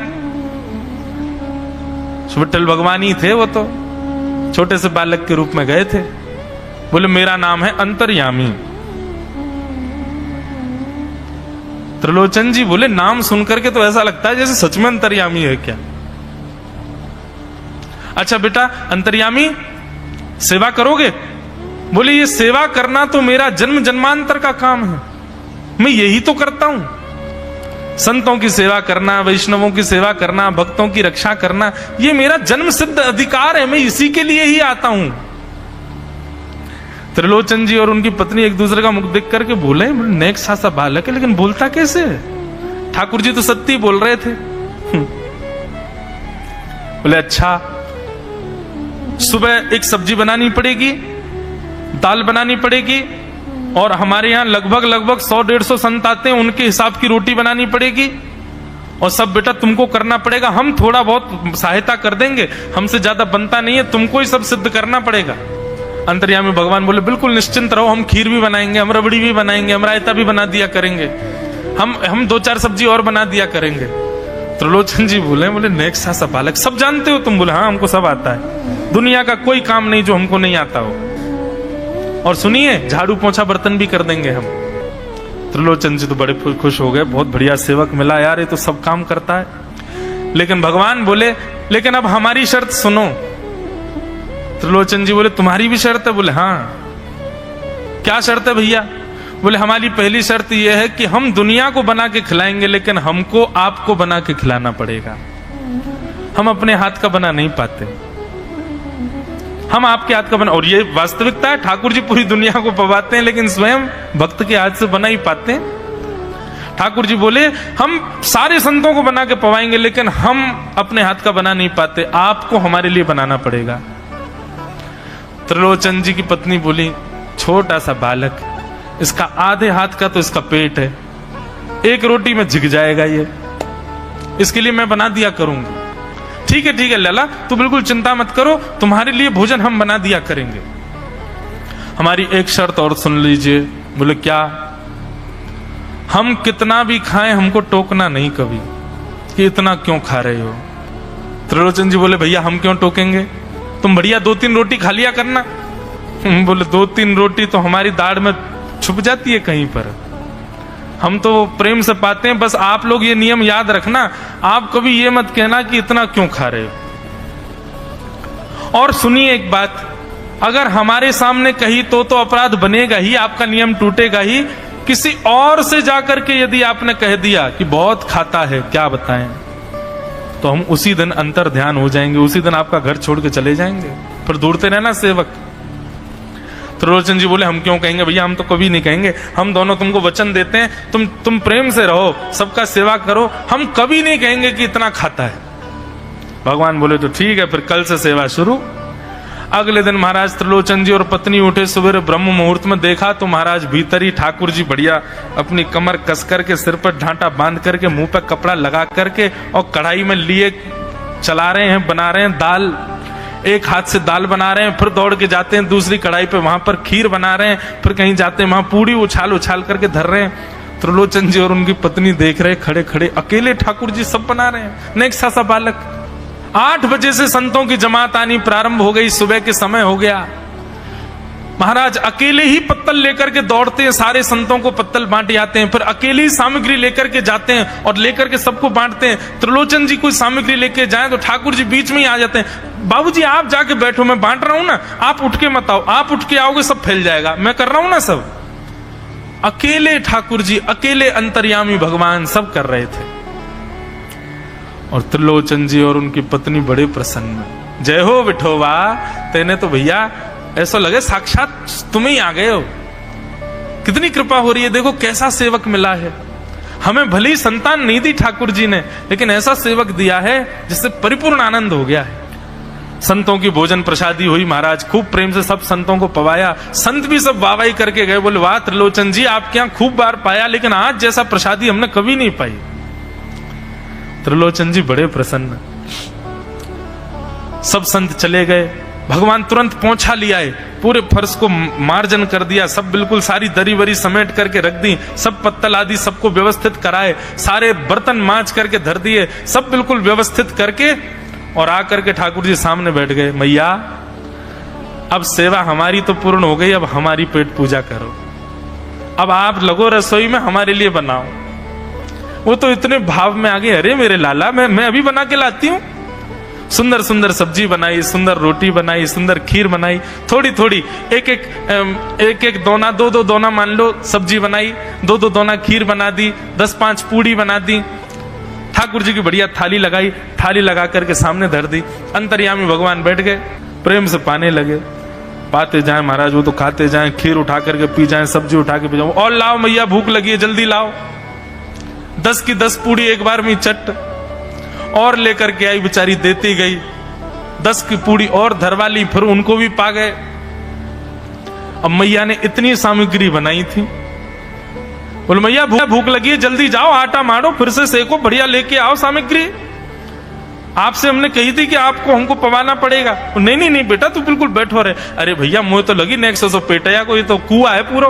विट्ठल भगवान ही थे, वो तो छोटे से बालक के रूप में गए थे। बोले मेरा नाम है अंतर्यामी। त्रिलोचन जी बोले नाम सुनकर के तो ऐसा लगता है जैसे सच में अंतर्यामी है क्या। अच्छा बेटा अंतर्यामी सेवा करोगे? बोले ये सेवा करना तो मेरा जन्म जन्मांतर का काम है, मैं यही तो करता हूं। संतों की सेवा करना, वैष्णवों की सेवा करना, भक्तों की रक्षा करना, ये मेरा जन्म सिद्ध अधिकार है, मैं इसी के लिए ही आता हूं। त्रिलोचन जी और उनकी पत्नी एक दूसरे का मुख देख करके बोले नेक सा बालक है, लेकिन बोलता कैसे है? ठाकुर जी तो सत्य ही बोल रहे थे। बोले अच्छा, सुबह एक सब्जी बनानी पड़ेगी, दाल बनानी पड़ेगी, और हमारे यहाँ लगभग 100-150 संत आते हैं, उनके हिसाब की रोटी बनानी पड़ेगी, और सब बेटा तुमको करना पड़ेगा। हम थोड़ा बहुत सहायता कर देंगे, हमसे ज्यादा बनता नहीं है, तुमको ही सब सिद्ध करना पड़ेगा। अंतर्यामी भगवान बोले बिल्कुल निश्चिंत रहो, हम खीर भी बनाएंगे, हम रबड़ी भी बनाएंगे, हम रायता भी बना दिया करेंगे, हम 2-4 सब्जी और बना दिया करेंगे। त्रिलोचन जी बोले नेक सा बालक, सब जानते हो तुम? बोले हाँ हमको सब आता है, दुनिया का कोई काम नहीं जो हमको नहीं आता हो, और सुनिए झाड़ू पोछा बर्तन भी कर देंगे हम। त्रिलोचन जी तो बड़े खुश हो गए, बहुत बढ़िया सेवक मिला यार, ये तो सब काम करता है। लेकिन भगवान बोले लेकिन अब हमारी शर्त सुनो। त्रिलोचन जी बोले तुम्हारी भी शर्त है? बोले हाँ। क्या शर्त है भैया? बोले हमारी पहली शर्त यह है कि हम दुनिया को बना के खिलाएंगे, लेकिन हमको आपको बना के खिलाना पड़ेगा, हम अपने हाथ का बना नहीं पाते, हम आपके हाथ का बना। और ये वास्तविकता है, ठाकुर जी पूरी दुनिया को पवाते हैं, लेकिन स्वयं भक्त के हाथ से बना ही पाते हैं। ठाकुर जी बोले हम सारे संतों को बना के पवाएंगे, लेकिन हम अपने हाथ का बना नहीं पाते, आपको हमारे लिए बनाना पड़ेगा। त्रिलोचन जी की पत्नी बोली छोटा सा बालक, इसका आधे हाथ का तो इसका पेट है, एक रोटी में झिक जाएगा ये, इसके लिए मैं बना दिया करूंगी। ठीक है लला, तू बिल्कुल चिंता मत करो, तुम्हारे लिए भोजन हम बना दिया करेंगे। हमारी एक शर्त और सुन लीजिए। बोले क्या? हम कितना भी खाएं हमको टोकना नहीं कभी कि इतना क्यों खा रहे हो। त्रिलोचन जी बोले भैया हम क्यों टोकेंगे, तुम बढ़िया 2-3 रोटी खा लिया करना। बोले 2-3 रोटी तो हमारी दाढ़ में छुप जाती है कहीं पर, हम तो प्रेम से पाते हैं। बस आप लोग ये नियम याद रखना, आप कभी ये मत कहना कि इतना क्यों खा रहे हो। और सुनिए एक बात, अगर हमारे सामने कही तो अपराध बनेगा ही, आपका नियम टूटेगा ही। किसी और से जाकर के यदि आपने कह दिया कि बहुत खाता है, क्या बताएं, तो हम उसी दिन अंतर ध्यान हो जाएंगे, उसी दिन आपका घर छोड़ के चले जाएंगे। फिर ढूंढते रहना सेवक। त्रिलोचन जी बोले हम क्यों कहेंगे भैया, हम तो कभी नहीं कहेंगे, हम दोनों तुमको वचन देते हैं, तुम प्रेम से रहो, सबका सेवा करो, हम कभी नहीं कहेंगे कि इतना खाता है। भगवान बोले तो ठीक है, फिर कल से सेवा शुरू। अगले दिन महाराज त्रिलोचन जी और पत्नी उठे सवेरे ब्रह्म मुहूर्त में, देखा तो महाराज भीतर ही ठाकुर जी बढ़िया अपनी कमर कस करके, सिर पर ढांटा बांध करके, मुंह पर कपड़ा लगा करके, और कढ़ाई में लिए चला रहे हैं, बना रहे हैं दाल। एक हाथ से दाल बना रहे हैं, फिर दौड़ के जाते हैं दूसरी कढ़ाई पे, वहां पर खीर बना रहे हैं, फिर कहीं जाते हैं वहां पूड़ी उछाल करके धर रहे हैं। त्रिलोचन जी और उनकी पत्नी देख रहे खड़े खड़े, अकेले ठाकुर जी सब बना रहे हैं, नेक सा बालक। 8 बजे से संतों की जमात आनी प्रारंभ हो गई, सुबह के समय हो गया। महाराज अकेले ही पत्तल लेकर के दौड़ते हैं, सारे संतों को पत्तल बांट जाते हैं, फिर अकेले ही सामग्री लेकर के जाते हैं और लेकर के सबको बांटते हैं। त्रिलोचन जी कोई सामग्री लेके जाएं तो ठाकुर जी बीच में ही आ जाते हैं, बाबूजी आप जाके बैठो, मैं बांट रहा हूं ना, आप उठ के मत आओ, आप उठ के आओगे सब फैल जाएगा, मैं कर रहा हूं ना सब। अकेले ठाकुर जी, अकेले अंतर्यामी भगवान सब कर रहे थे। और त्रिलोचन जी और उनकी पत्नी बड़े प्रसन्न, जय हो विठोबा, तेने तो भैया ऐसा लगे साक्षात तुम ही आ गए हो, कितनी कृपा हो रही है, देखो कैसा सेवक मिला है। हमें भली संतान नहीं दी ठाकुर जी ने, लेकिन ऐसा सेवक दिया है जिससे परिपूर्ण आनंद हो गया है। संतों की भोजन प्रसादी हुई, महाराज खूब प्रेम से सब संतों को पवाया, संत भी सब वाहवाही करके गए, बोले वाह त्रिलोचन जी आपके यहाँ खूब बार पाया, लेकिन आज जैसा प्रसादी हमने कभी नहीं पाई। त्रिलोचन जी बड़े प्रसन्न। सब संत चले गए, भगवान तुरंत पहुंचा लिया है, पूरे फर्श को मार्जन कर दिया, सब बिल्कुल सारी दरी वरी समेट करके रख दी, सब पत्तल आदि सबको व्यवस्थित कराए, सारे बर्तन मांज करके धर दिए, सब बिल्कुल व्यवस्थित करके और आकर के ठाकुर जी सामने बैठ गए। मैया अब सेवा हमारी तो पूर्ण हो गई, अब हमारी पेट पूजा करो, अब आप लगो रसोई में, हमारे लिए बनाओ। वो तो इतने भाव में आ गए, अरे मेरे लाला मैं अभी बना के लाती हूँ। सुंदर सुंदर सब्जी बनाई, सुंदर रोटी बनाई, सुंदर खीर बनाई, थोड़ी थोड़ी एक एक दोना, दो दोना मान लो सब्जी बनाई, दो दोना खीर बना दी, 10-5 पूड़ी बना दी, ठाकुर जी की बढ़िया थाली लगाई, थाली लगा करके सामने धर दी। अंतर्यामी भगवान बैठ गए, प्रेम से पाने लगे, पाते जाए महाराज, वो तो खाते जाए, खीर उठा करके पी जाए, सब्जी उठा के पी जाओ, और लाओ मैया भूख लगी है जल्दी लाओ। 10 की 10 पूड़ी एक बार में चट और लेकर के आई, बेचारी देती गई, 10 की पूड़ी और धरवा ली, फिर उनको भी पा गए। अब मैया ने इतनी सामग्री बनाई थी, बोले मैया भूख लगी है जल्दी जाओ, आटा मारो, फिर से सेको, बढ़िया लेके आओ सामग्री, आपसे हमने कही थी कि आपको हमको पवाना पड़ेगा। नहीं बेटा तू बिल्कुल बैठो रहे। अरे भैया मुझे तो लगी नेक्स्ट सो पेटया, कोई तो कुआ है पूरा,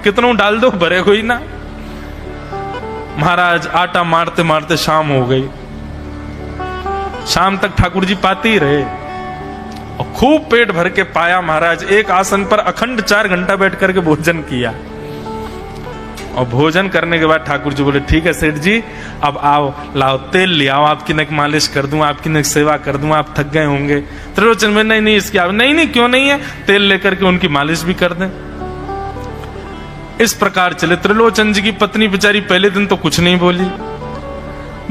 कितना डाल दो भरे कोई ना। महाराज आटा मारते मारते शाम हो गई, शाम तक ठाकुर जी पाते ही रहे और खूब पेट भर के पाया। महाराज एक आसन पर अखंड 4 घंटा बैठ करके भोजन किया और भोजन करने के बाद ठाकुर जी बोले ठीक है सेठ जी, अब आओ लाओ तेल ले आओ, आपकी नेक मालिश कर दूं, आपकी नेक सेवा कर दूं, आप थक गए होंगे। त्रिलोचन में नहीं इसकी नहीं क्यों नहीं है, तेल लेकर के उनकी मालिश भी कर दें। इस प्रकार चले। त्रिलोचन जी की पत्नी बेचारी पहले दिन तो कुछ नहीं बोली,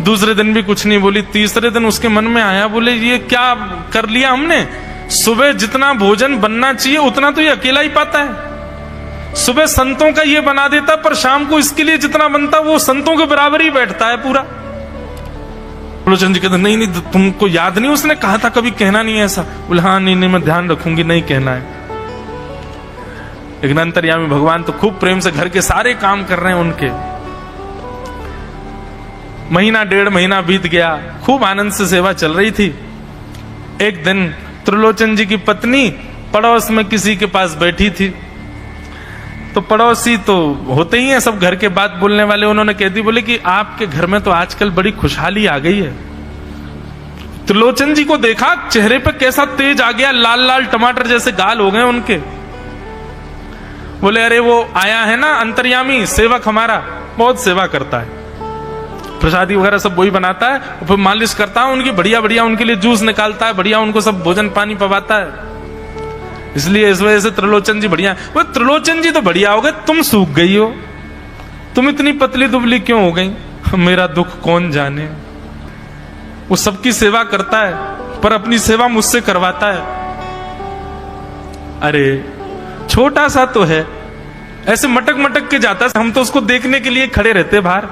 दूसरे दिन भी कुछ नहीं बोली, तीसरे दिन उसके मन में आया, बोले ये क्या कर लिया हमने, सुबह जितना भोजन बनना चाहिए उतना तो ये अकेला ही पाता है, सुबह संतों का ये बना देता, पर शाम को इसके लिए जितना बनता वो संतों के बराबर ही बैठता है पूरा। त्रिलोचन जी कहते नहीं तुमको याद नहीं उसने कहा था कभी कहना नहीं ऐसा। बोले हाँ नहीं मैं ध्यान रखूंगी, नहीं कहना है। लेकिन अंतर्यामी भगवान तो खूब प्रेम से घर के सारे काम कर रहे हैं उनके। महीना 1.5 महीना बीत गया, खूब आनंद से सेवा चल रही थी। एक दिन त्रिलोचन जी की पत्नी पड़ोस में किसी के पास बैठी थी, तो पड़ोसी तो होते ही हैं सब घर के बात बोलने वाले, उन्होंने कह दी, बोले कि आपके घर में तो आजकल बड़ी खुशहाली आ गई है। त्रिलोचन जी को देखा, चेहरे पे कैसा तेज आ गया, लाल लाल टमाटर जैसे गाल हो गए उनके। बोले अरे वो आया है ना अंतर्यामी सेवक हमारा, बहुत सेवा करता है, प्रसादी वगैरह सब वही बनाता है, फिर मालिश करता है उनकी, बढ़िया बढ़िया उनके लिए जूस निकालता है, बढ़िया उनको सब भोजन पानी पवाता है, इसलिए इस वजह से त्रिलोचन जी बढ़िया। वो त्रिलोचन जी तो बढ़िया हो गए, तुम सूख गई हो, तुम इतनी पतली दुबली क्यों हो गई, मेरा दुख कौन जाने। वो सबकी सेवा करता है पर अपनी सेवा मुझसे करवाता है। अरे छोटा सा तो है, ऐसे मटक मटक के जाता है, हम तो उसको देखने के लिए खड़े रहते बाहर,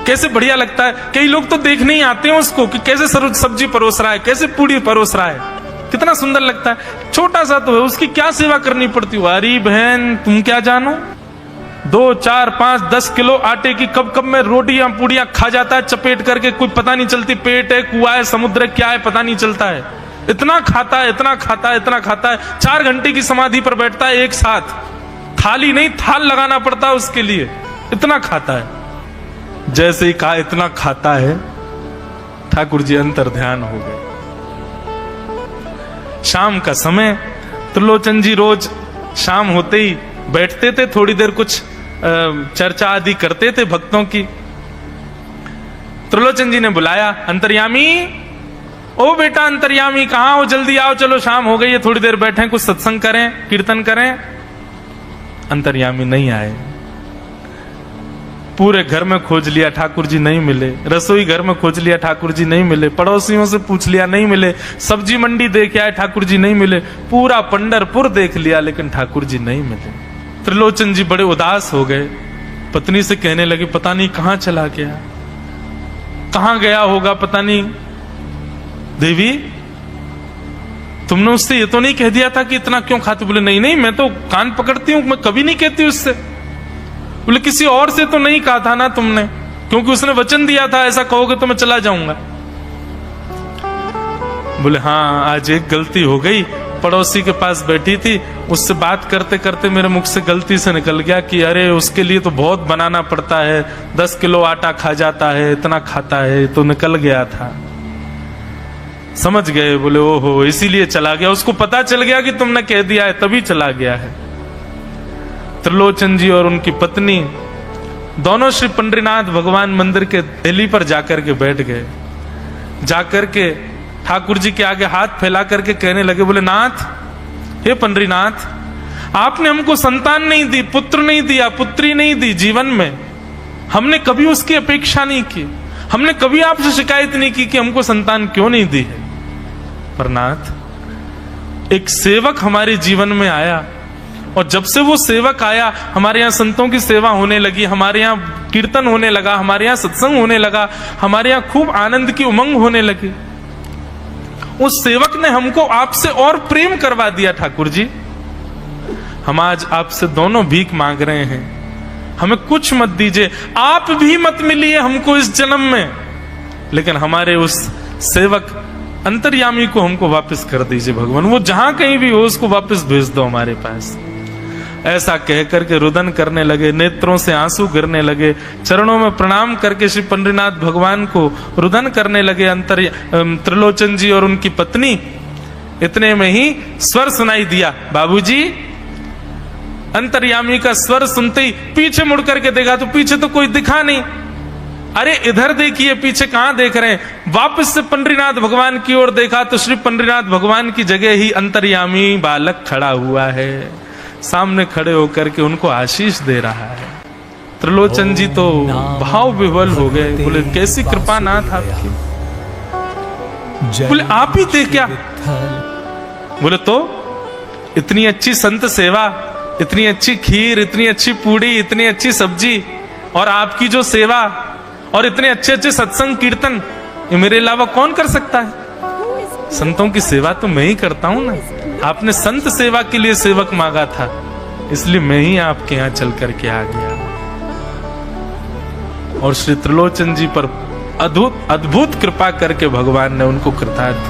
कैसे बढ़िया लगता है। कई लोग तो देखने ही आते हैं उसको कि कैसे सब्जी परोस रहा है, कैसे पूड़ी परोस रहा है, कितना सुंदर लगता है। छोटा सा तो है, उसकी क्या सेवा करनी पड़ती है। अरे बहन तुम क्या जानो, 2, 4, 5, 10 किलो आटे की कब कब में रोटियां पूड़ियां खा जाता है चपेट करके, कुछ पता नहीं चलती, पेट है कुआ है समुद्र है क्या है पता नहीं चलता है, इतना खाता है इतना खाता है इतना खाता है। 4 घंटे की समाधि पर बैठता है एक साथ, थाली नहीं थाल लगाना पड़ता है उसके लिए, इतना खाता है। जैसे ही कहा इतना खाता है, ठाकुर जी अंतर ध्यान हो गए। शाम का समय, त्रिलोचन जी रोज शाम होते ही बैठते थे, थोड़ी देर कुछ चर्चा आदि करते थे भक्तों की। त्रिलोचन जी ने बुलाया, अंतर्यामी, ओ बेटा अंतर्यामी कहां हो, जल्दी आओ, चलो शाम हो गई है, थोड़ी देर बैठे कुछ सत्संग करें कीर्तन करें। अंतर्यामी नहीं आए, पूरे घर में खोज लिया ठाकुर जी नहीं मिले, रसोई घर में खोज लिया ठाकुर जी नहीं मिले, पड़ोसियों से पूछ लिया नहीं मिले, सब्जी मंडी देख आए ठाकुर जी नहीं मिले, पूरा पंढरपुर देख लिया लेकिन ठाकुर जी नहीं मिले। त्रिलोचन जी बड़े उदास हो गए, पत्नी से कहने लगे पता नहीं कहां चला गया, कहां गया होगा पता नहीं। देवी तुमने उससे ये तो नहीं कह दिया था कि इतना क्यों खाते। बोले नहीं नहीं मैं तो कान पकड़ती हूं, मैं कभी नहीं कहती उससे। बोले किसी और से तो नहीं कहा था ना तुमने, क्योंकि उसने वचन दिया था ऐसा कहोगे तो मैं चला जाऊंगा। बोले हाँ आज एक गलती हो गई, पड़ोसी के पास बैठी थी, उससे बात करते करते मेरे मुख से गलती से निकल गया कि अरे उसके लिए तो बहुत बनाना पड़ता है, 10 किलो आटा खा जाता है, इतना खाता है, तो निकल गया था। समझ गए, बोले ओहो इसीलिए चला गया, उसको पता चल गया कि तुमने कह दिया है तभी चला गया है। त्रिलोचन जी और उनकी पत्नी दोनों श्री पंडरीनाथ भगवान मंदिर के दहली पर जाकर के बैठ गए। जाकर के ठाकुर जी के आगे हाथ फैला करके कहने लगे, बोले नाथ, हे पंडरीनाथ, आपने हमको संतान नहीं दी, पुत्र नहीं दिया, पुत्री नहीं दी जीवन में, हमने कभी उसकी अपेक्षा नहीं की, हमने कभी आपसे शिकायत नहीं की कि हमको संतान क्यों नहीं दी है। पर नाथ, एक सेवक हमारे जीवन में आया, और जब से वो सेवक आया हमारे यहाँ संतों की सेवा होने लगी, हमारे यहाँ कीर्तन होने लगा, हमारे यहाँ सत्संग होने लगा, हमारे यहाँ खूब आनंद की उमंग होने लगी। उस सेवक ने हमको आपसे और प्रेम करवा दिया। ठाकुर जी, हम आज आपसे दोनों भीख मांग रहे हैं, हमें कुछ मत दीजिए, आप भी मत मिलिए हमको इस जन्म में, लेकिन हमारे उस सेवक अंतर्यामी को हमको वापस कर दीजिए भगवान, वो जहां कहीं भी हो उसको वापस भेज दो हमारे पास। ऐसा कहकर के रुदन करने लगे, नेत्रों से आंसू गिरने लगे, चरणों में प्रणाम करके श्री पंडरीनाथ भगवान को रुदन करने लगे त्रिलोचन जी और उनकी पत्नी। इतने में ही स्वर सुनाई दिया, बाबूजी। अंतर्यामी का स्वर सुनते ही पीछे मुड़ करके देखा तो पीछे तो कोई दिखा नहीं। अरे इधर देखिए, पीछे कहां देख रहे हैं। वापस से पंडरीनाथ भगवान की ओर देखा तो श्री पंडरीनाथ भगवान की जगह ही अंतर्यामी बालक खड़ा हुआ है, सामने खड़े होकर के उनको आशीष दे रहा है। त्रिलोचन जी तो भाव विह्वल हो गए, बोले कैसी कृपा नाथ आपकी, बोले आप ही थे क्या? बोले तो इतनी अच्छी संत सेवा, इतनी अच्छी खीर, इतनी अच्छी पूड़ी, इतनी अच्छी सब्जी, और आपकी जो सेवा और इतने अच्छे अच्छे सत्संग कीर्तन, ये मेरे अलावा कौन कर सकता है? संतों की सेवा तो मैं ही करता हूं ना। आपने संत सेवा के लिए सेवक मांगा था, इसलिए मैं ही आपके यहां चल करके आ गया। और श्री त्रिलोचन जी पर अद्भुत कृपा करके भगवान ने उनको कृतार्थ